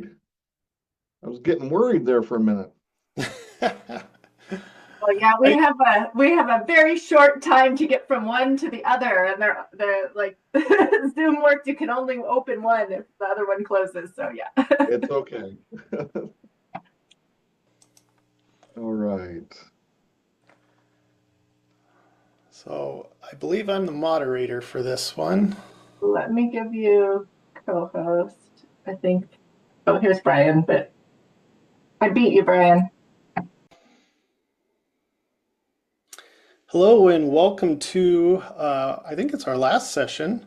I was getting worried there for a minute. Well, yeah, we have a very short time to get from one to the other, and they're like Zoom works. You can only open one if the other one closes. So yeah. It's okay. All right. So I believe I'm the moderator for this one. Let me give you co-host. I think. Oh, here's Brian, but I beat you, Brian. Hello and welcome to, I think it's our last session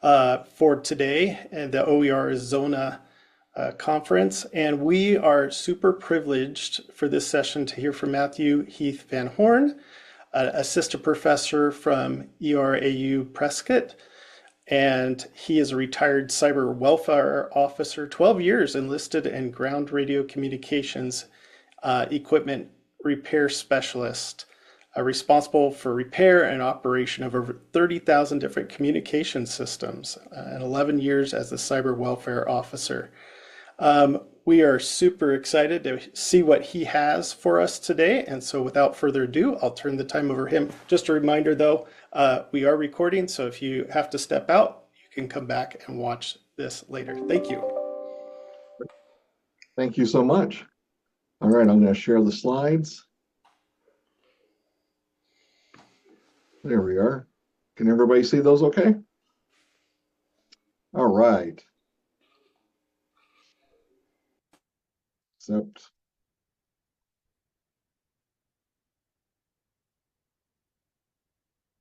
for today at the OER Zona conference. And we are super privileged for this session to hear from Matthew Heath Van Horn, assistant professor from ERAU Prescott. And he is a retired cyber welfare officer, 12 years enlisted and ground radio communications equipment repair specialist, responsible for repair and operation of over 30,000 different communication systems, and 11 years as the cyber welfare officer. We are super excited to see what he has for us today. And so without further ado, I'll turn the time over to him. Just a reminder though, we are recording, so if you have to step out, you can come back and watch this later. Thank you. Thank you so much. All right, I'm going to share the slides. There we are. Can everybody see those okay? All right. Except,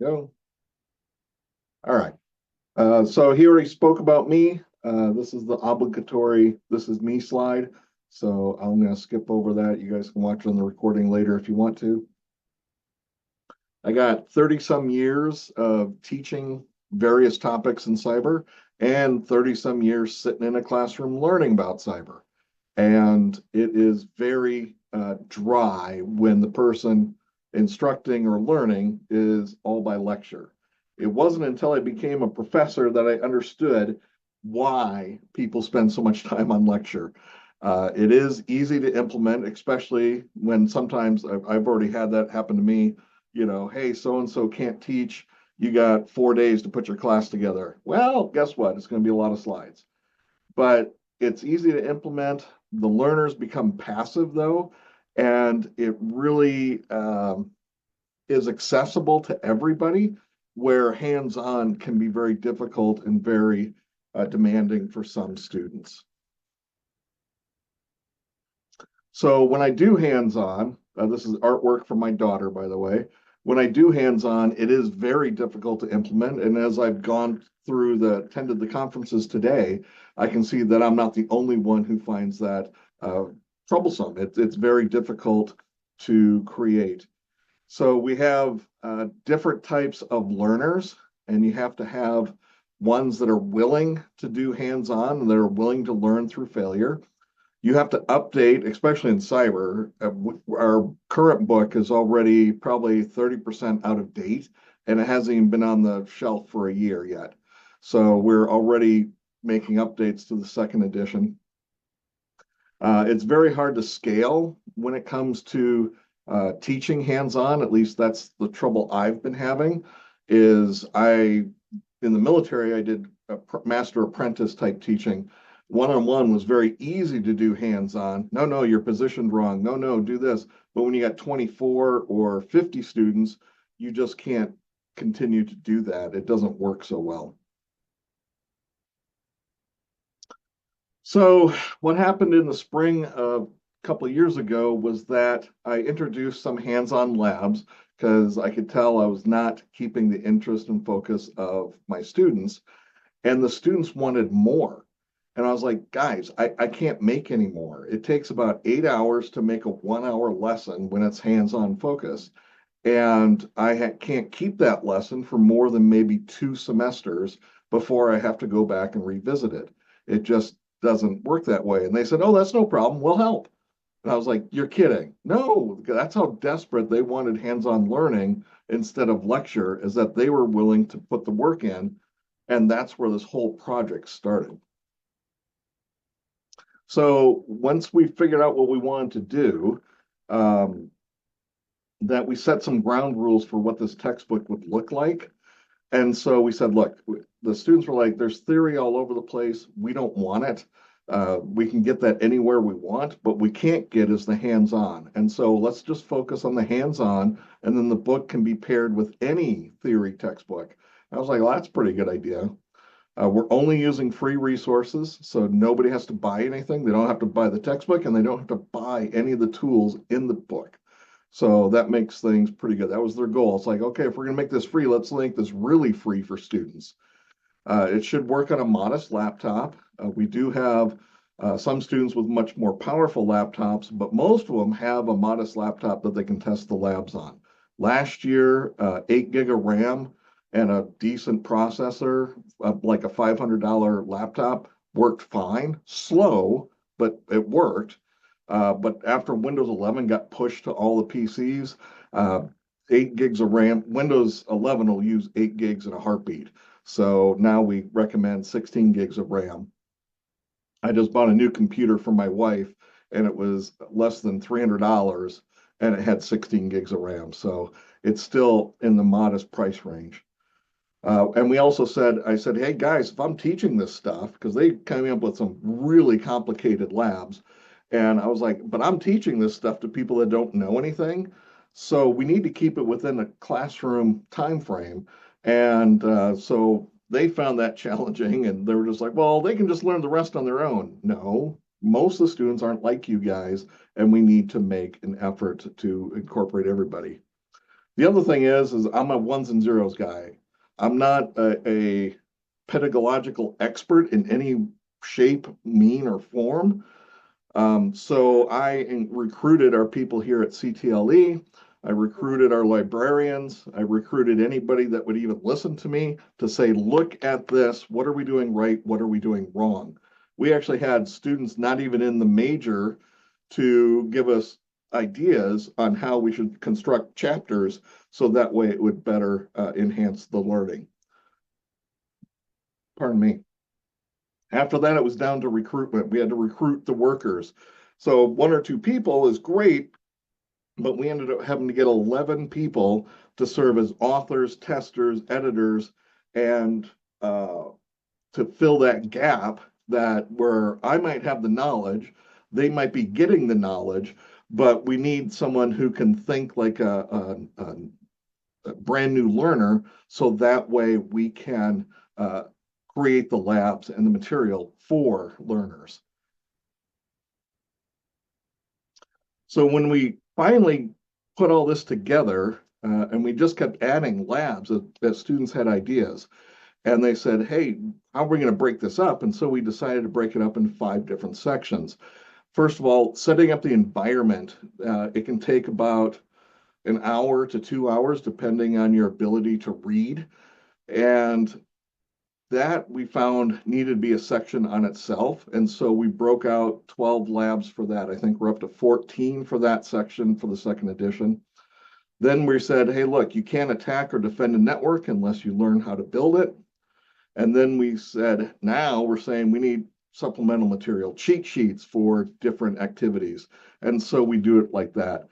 go. All right. So he already spoke about me. This is the obligatory, this is me slide. So I'm going to skip over that. You guys can watch on the recording later if you want to. I got 30 some years of teaching various topics in cyber and 30 some years sitting in a classroom learning about cyber. And it is very dry when the person instructing or learning is all by lecture. It wasn't until I became a professor that I understood why people spend so much time on lecture. It is easy to implement, especially when sometimes I've already had that happen to me. You know, hey, so and so can't teach. You got 4 days to put your class together. Well, guess what? It's going to be a lot of slides, but it's easy to implement. The learners become passive though, and it really is accessible to everybody, where hands-on can be very difficult and very demanding for some students. So when I do hands-on, this is artwork from my daughter, by the way. When I do hands-on, it is very difficult to implement. And as I've gone through attended the conferences today, I can see that I'm not the only one who finds that troublesome. It's very difficult to create. So we have different types of learners, and you have to have ones that are willing to do hands-on and that are willing to learn through failure. You have to update, especially in cyber. Our current book is already probably 30% out of date, and it hasn't even been on the shelf for a year yet. So we're already making updates to the second edition. It's very hard to scale when it comes to teaching hands-on. At least that's the trouble I've been having. In the military, I did a master apprentice type teaching. One-on-one was very easy to do hands-on. No, no, you're positioned wrong. No, no, do this. But when you got 24 or 50 students, you just can't continue to do that. It doesn't work so well. So what happened in the spring of a couple of years ago was that I introduced some hands-on labs because I could tell I was not keeping the interest and focus of my students, and the students wanted more. And I was like, guys, I can't make any more. It takes about 8 hours to make a 1 hour lesson when it's hands-on focus. And I can't keep that lesson for more than maybe 2 semesters before I have to go back and revisit it. It just doesn't work that way. And they said, oh, that's no problem. We'll help. And I was like, you're kidding. No, that's how desperate they wanted hands-on learning instead of lecture, is that they were willing to put the work in. And that's where this whole project started. So once we figured out what we wanted to do, um, that we set some ground rules for what this textbook would look like. And so we said, look, the students were like, there's theory all over the place. We don't want it. We can get that anywhere we want, but we can't get is the hands-on. And so let's just focus on the hands-on, and then the book can be paired with any theory textbook. I was like, well, that's a pretty good idea. We're only using free resources, so nobody has to buy anything. They don't have to buy the textbook, and they don't have to buy any of the tools in the book. So that makes things pretty good. That was their goal. It's like, okay, if we're going to make this free, let's make this really free for students. It should work on a modest laptop. We do have some students with much more powerful laptops, but most of them have a modest laptop that they can test the labs on. Last year, 8 gig of RAM and a decent processor, like a $500 laptop, worked fine. Slow, but it worked. But after Windows 11 got pushed to all the PCs, 8 gigs of RAM, Windows 11 will use 8 gigs in a heartbeat. So now we recommend 16 gigs of RAM. I just bought a new computer for my wife, and it was less than $300, and it had 16 gigs of RAM. So it's still in the modest price range. And we also said, I said, hey guys, if I'm teaching this stuff, because they came up with some really complicated labs, and I was like, but I'm teaching this stuff to people that don't know anything. So we need to keep it within a classroom time frame. And so they found that challenging, and they were just like, well, they can just learn the rest on their own. No, most of the students aren't like you guys, and we need to make an effort to incorporate everybody. The other thing is I'm a ones and zeros guy. I'm not a pedagogical expert in any shape, mean, or form. So I recruited our people here at CTLE. I recruited our librarians. I recruited anybody that would even listen to me to say, look at this. What are we doing right? What are we doing wrong? We actually had students not even in the major to give us ideas on how we should construct chapters so that way it would better enhance the learning. Pardon me. After that, it was down to recruitment. We had to recruit the workers. So one or two people is great, but we ended up having to get 11 people to serve as authors, testers, editors, and to fill that gap that where I might have the knowledge, they might be getting the knowledge, but we need someone who can think like a brand new learner, so that way we can create the labs and the material for learners. So when we finally put all this together, and we just kept adding labs as students had ideas, and they said, hey, how are we going to break this up? And so we decided to break it up in 5 different sections. First of all, setting up the environment. It can take about an hour to 2 hours, depending on your ability to read. And that we found needed to be a section on itself. And so we broke out 12 labs for that. I think we're up to 14 for that section for the second edition. Then we said, hey, look, you can't attack or defend a network unless you learn how to build it. And then we said, now we're saying we need supplemental material, cheat sheets for different activities. And so we do it like that.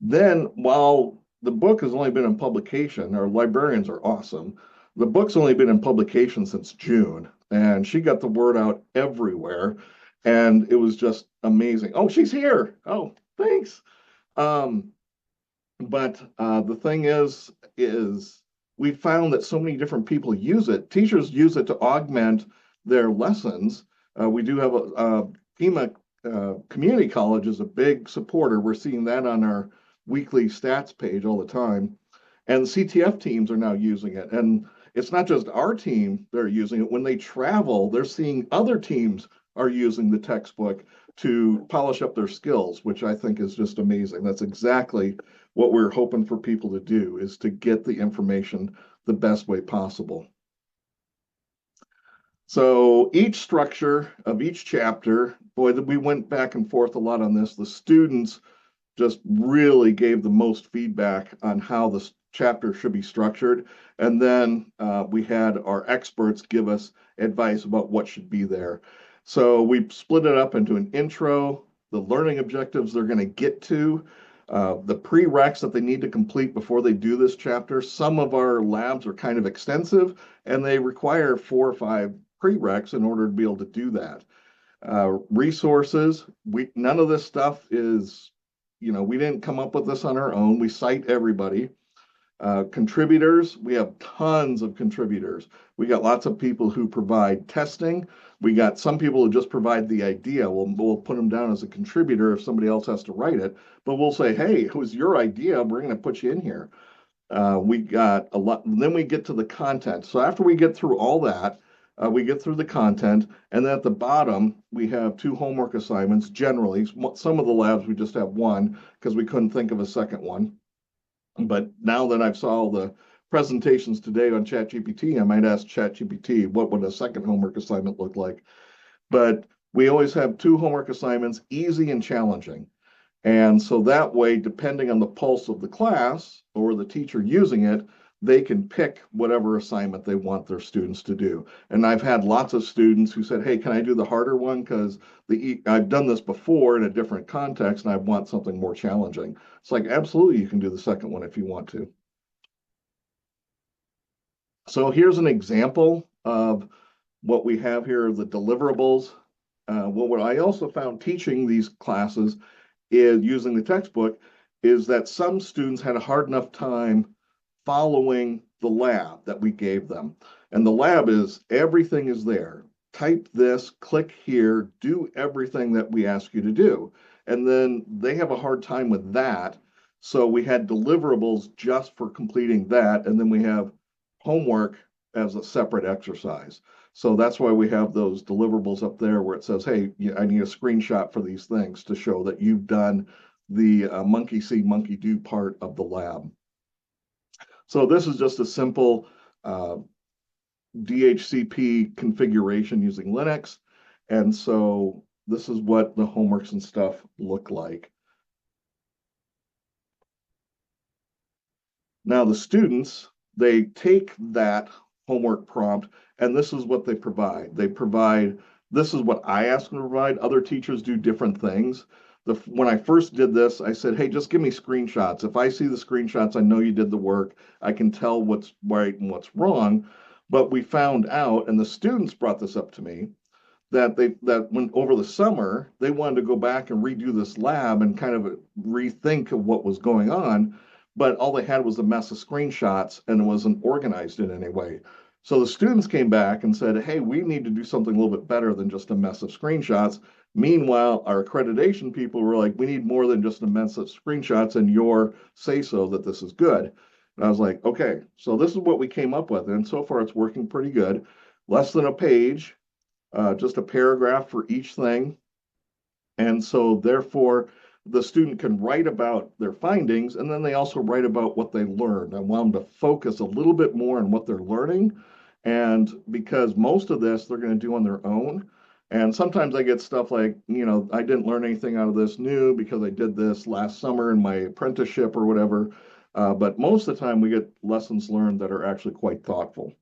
Then, while the book has only been in publication, our librarians are awesome. The book's only been in publication since June, and she got the word out everywhere, and it was just amazing. Oh, she's here. Oh, thanks. But the thing is we found that so many different people use it. Teachers use it to augment their lessons. We do have a Pima Community College is a big supporter. We're seeing that on our weekly stats page all the time. And CTF teams are now using it. And it's not just our team that are using it. When they travel, they're seeing other teams are using the textbook to polish up their skills, which I think is just amazing. That's exactly what we're hoping for people to do, is to get the information the best way possible. So each structure of each chapter, boy, we went back and forth a lot on this. The students just really gave the most feedback on how the chapter should be structured. And then we had our experts give us advice about what should be there. So we split it up into an intro, the learning objectives they're going to get to, the prereqs that they need to complete before they do this chapter. Some of our labs are kind of extensive and they require 4 or 5 prereqs in order to be able to do that. Resources, none of this stuff is, we didn't come up with this on our own. We cite everybody. Contributors, we have tons of contributors. We got lots of people who provide testing. We got some people who just provide the idea. We'll put them down as a contributor if somebody else has to write it, but we'll say, hey, it was your idea. We're going to put you in here. We got a lot. Then we get to the content. So after we get through all that, we get through the content, and then at the bottom, we have 2 homework assignments. Generally, some of the labs we just have 1 because we couldn't think of a second one. But now that I've saw all the presentations today on ChatGPT, I might ask ChatGPT, what would a second homework assignment look like? But we always have 2 homework assignments, easy and challenging. And so that way, depending on the pulse of the class or the teacher using it, they can pick whatever assignment they want their students to do. And I've had lots of students who said, hey, can I do the harder one? Because I've done this before in a different context and I want something more challenging. It's like, absolutely, you can do the second one if you want to. So here's an example of what we have here, the deliverables. What I also found teaching these classes is using the textbook is that some students had a hard enough time following the lab that we gave them. And the lab is everything is there. Type this, click here, do everything that we ask you to do. And then they have a hard time with that. So we had deliverables just for completing that. And then we have homework as a separate exercise. So that's why we have those deliverables up there where it says, hey, I need a screenshot for these things to show that you've done the monkey see, monkey do part of the lab. So this is just a simple DHCP configuration using Linux. And so this is what the homeworks and stuff look like. Now the students, they take that homework prompt and this is what they provide. This is what I ask them to provide. Other teachers do different things. When I first did this, I said, hey, just give me screenshots. If I see the screenshots, I know you did the work. I can tell what's right and what's wrong. But we found out, and the students brought this up to me, that when over the summer, they wanted to go back and redo this lab and kind of rethink of what was going on. But all they had was a mess of screenshots and it wasn't organized in any way. So the students came back and said, hey, we need to do something a little bit better than just a mess of screenshots. Meanwhile, our accreditation people were like, we need more than just a mess of screenshots and your say so that this is good. And I was like, okay, so this is what we came up with. And so far it's working pretty good. Less than a page, just a paragraph for each thing. And so therefore, the student can write about their findings and then they also write about what they learned. I want them to focus a little bit more on what they're learning. And because most of this they're going to do on their own. And sometimes I get stuff like, I didn't learn anything out of this new because I did this last summer in my apprenticeship or whatever. But most of the time we get lessons learned that are actually quite thoughtful.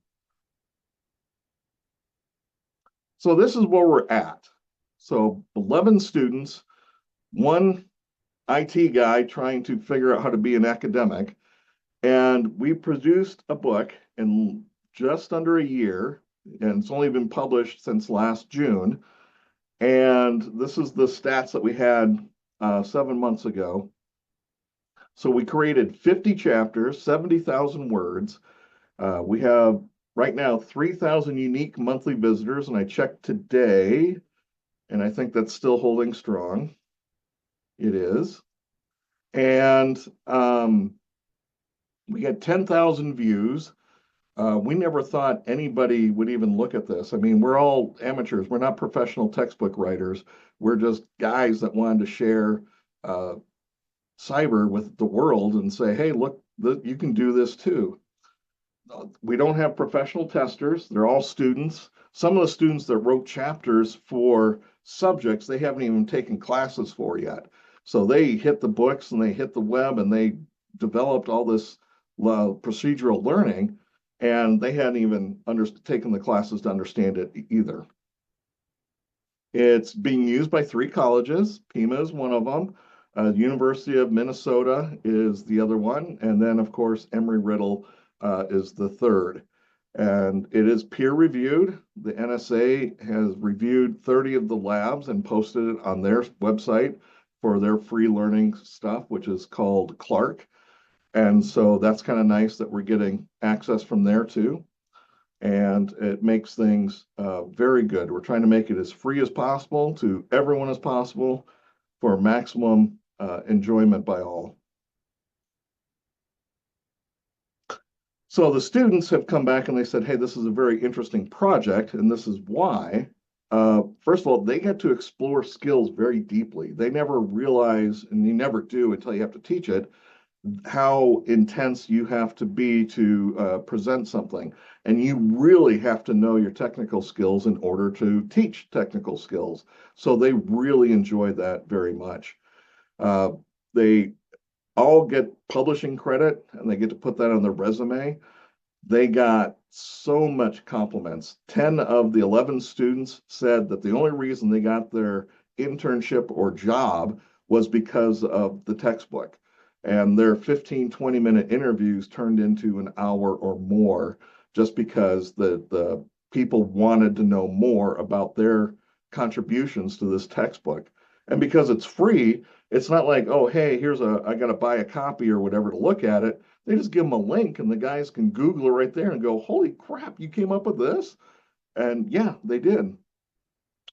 So this is where we're at. So 11 students, 1 IT guy trying to figure out how to be an academic. And we produced a book in just under a year, and it's only been published since last June. And this is the stats that we had 7 months ago. So we created 50 chapters, 70,000 words. We have right now 3,000 unique monthly visitors, and I checked today, and I think that's still holding strong. It is. And we had 10,000 views. We never thought anybody would even look at this. I mean, we're all amateurs. We're not professional textbook writers. We're just guys that wanted to share cyber with the world and say, hey, look, you can do this too. We don't have professional testers. They're all students. Some of the students that wrote chapters for subjects they haven't even taken classes for yet. So they hit the books and they hit the web and they developed all this procedural learning, and they hadn't even taken the classes to understand it either. It's being used by 3 colleges. Pima is one of them. University of Minnesota is the other one. And then, of course, Embry-Riddle is the third. And it is peer reviewed. The NSA has reviewed 30 of the labs and posted it on their website for their free learning stuff, which is called Clark. And so that's kind of nice that we're getting access from there too. And it makes things very good. We're trying to make it as free as possible to everyone as possible for maximum enjoyment by all. So the students have come back and they said, hey, this is a very interesting project, and this is why. First of all, they get to explore skills very deeply. They never realize, and you never do until you have to teach it, how intense you have to be to present something. And you really have to know your technical skills in order to teach technical skills. So they really enjoy that very much. They all get publishing credit and they get to put that on their resume. They got so much compliments. 10 of the 11 students said that the only reason they got their internship or job was because of the textbook. And their 15, 20-minute interviews turned into an hour or more just because the people wanted to know more about their contributions to this textbook. And because it's free, it's not like, oh, hey, I got to buy a copy or whatever to look at it. They just give them a link and the guys can Google it right there and go, holy crap, you came up with this? And yeah, they did.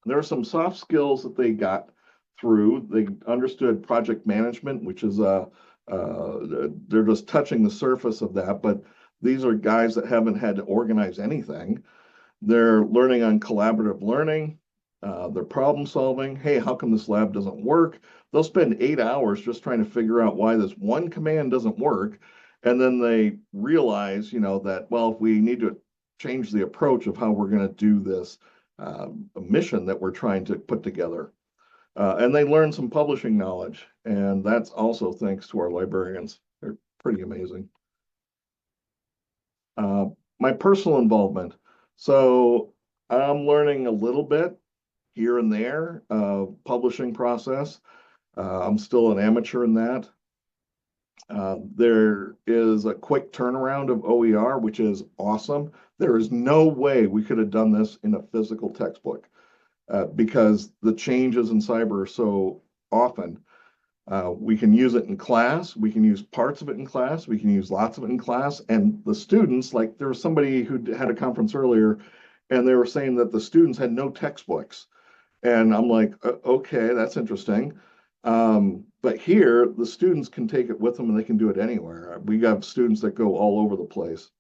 There are some soft skills that they got through. They understood project management, which is they're just touching the surface of that, but these are guys that haven't had to organize anything. They're learning on collaborative learning. They're problem solving. Hey, how come this lab doesn't work? They'll spend 8 hours just trying to figure out why this one command doesn't work. And then they realize, that, well, if we need to change the approach of how we're going to do this mission that we're trying to put together. And they learn some publishing knowledge. And that's also thanks to our librarians. They're pretty amazing. My personal involvement. So I'm learning a little bit here and there, publishing process. I'm still an amateur in that. There is a quick turnaround of OER, which is awesome. There is no way we could have done this in a physical textbook because the changes in cyber are so often. We can use it in class. We can use parts of it in class. We can use lots of it in class. And the students, like there was somebody who had a conference earlier, and they were saying that the students had no textbooks. And I'm like, okay, that's interesting. But here, the students can take it with them and they can do it anywhere. We have students that go all over the place.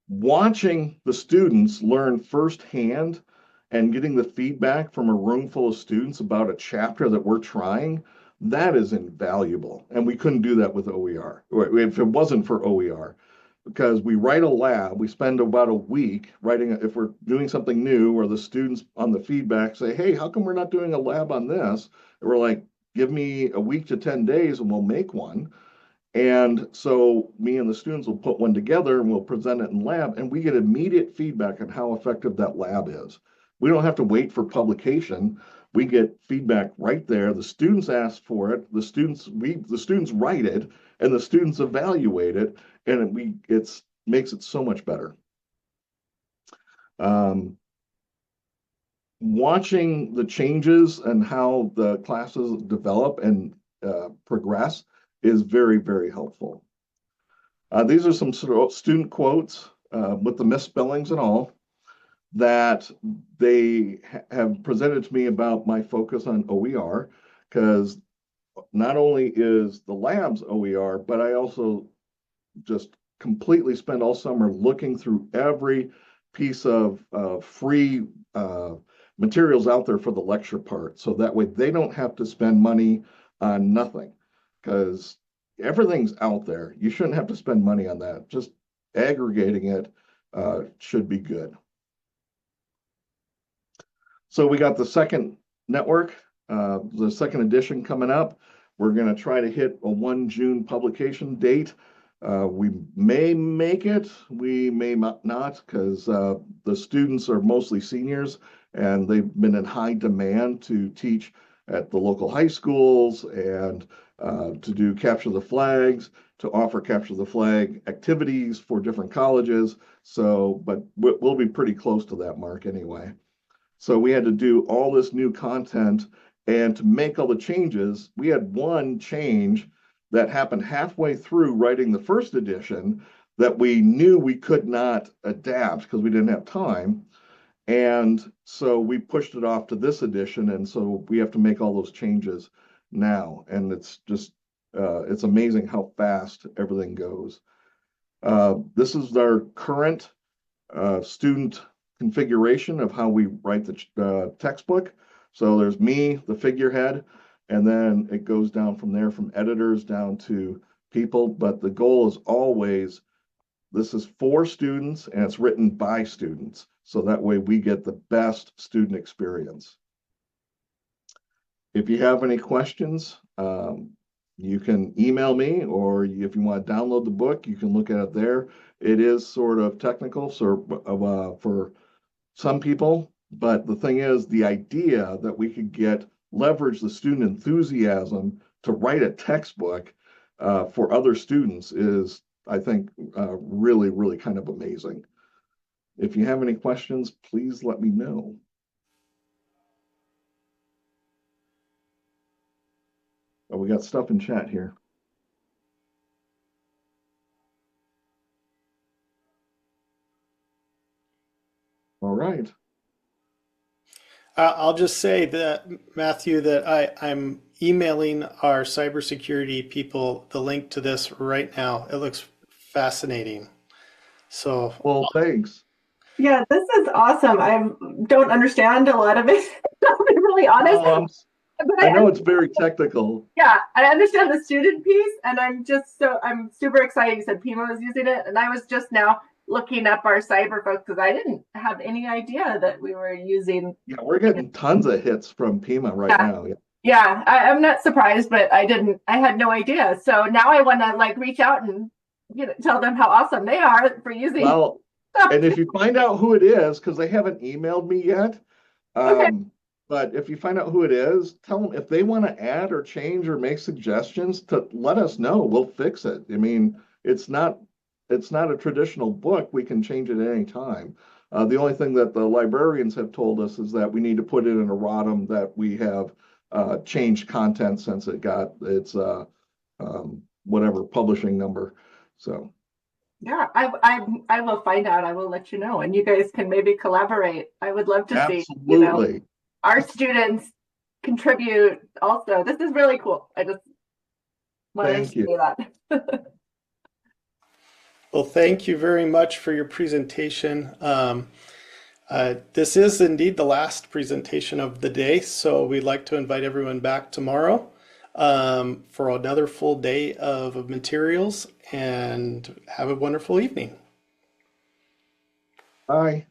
Watching the students learn firsthand and getting the feedback from a room full of students about a chapter that we're trying, that is invaluable. And we couldn't do that with OER, if it wasn't for OER. Because we write a lab, we spend about a week writing, if we're doing something new, or the students on the feedback say, hey, how come we're not doing a lab on this? And we're like, give me a week to 10 days and we'll make one. And so me and the students will put one together and we'll present it in lab, and we get immediate feedback on how effective that lab is. We don't have to wait for publication. We get feedback right there. The students ask for it. The students write it, and the students evaluate it, and it makes it so much better. Watching the changes and how the classes develop and progress is very, very helpful. These are some sort of student quotes with the misspellings and all that they have presented to me about my focus on OER, because not only is the labs OER, but I also just completely spend all summer looking through every piece of free materials out there for the lecture part. So that way they don't have to spend money on nothing, because everything's out there. You shouldn't have to spend money on that. Just aggregating it should be good. So we got the second network, the second edition coming up. We're going to try to hit a 1 June publication date. We may make it, we may not, because the students are mostly seniors and they've been in high demand to teach at the local high schools and to do capture the flags, to offer capture the flag activities for different colleges. So, but we'll be pretty close to that mark anyway. So we had to do all this new content, and to make all the changes, we had one change that happened halfway through writing the first edition that we knew we could not adapt because we didn't have time. And so we pushed it off to this edition. And so we have to make all those changes now. And it's just, it's amazing how fast everything goes. This is our current student configuration of how we write the textbook. So there's me, the figurehead, and then it goes down from there, from editors down to people. But the goal is always, this is for students and it's written by students. So that way we get the best student experience. If you have any questions, you can email me, or if you want to download the book, you can look at it there. It is sort of technical for some people, but the thing is, the idea that we could leverage the student enthusiasm to write a textbook for other students is, I think, really, really kind of amazing. If you have any questions, please let me know. Oh, we got stuff in chat here. All right. I'll just say that, Matthew, that I'm emailing our cybersecurity people the link to this right now. It looks fascinating. So, Well, thanks. Yeah, this is awesome. I don't understand a lot of it. I'll be really honest. Oh, But I know it's very technical. yeah, I understand the student piece, and I'm super excited. You said Pima was using it, and I was just now looking up our cyber folks because I didn't have any idea that we were using. Yeah, we're getting tons of hits from Pima right now. Yeah. Yeah, I'm not surprised, but I had no idea. So now I want to like reach out and tell them how awesome they are for using. Well, and if you find out who it is, because they haven't emailed me yet, Okay. but if you find out who it is, tell them if they want to add or change or make suggestions, to let us know. We'll fix it. I mean, it's not a traditional book. We can change it at any time. The only thing that the librarians have told us is that we need to put it in a ROTM that we have changed content since it got its whatever publishing number. So. Yeah, I will find out. I will let you know, and you guys can maybe collaborate. I would love to see, Absolutely. our students contribute also. This is really cool. I just wanted to say that. well, thank you very much for your presentation. This is indeed the last presentation of the day, so we'd like to invite everyone back tomorrow for another full day of materials, and have a wonderful evening. Bye.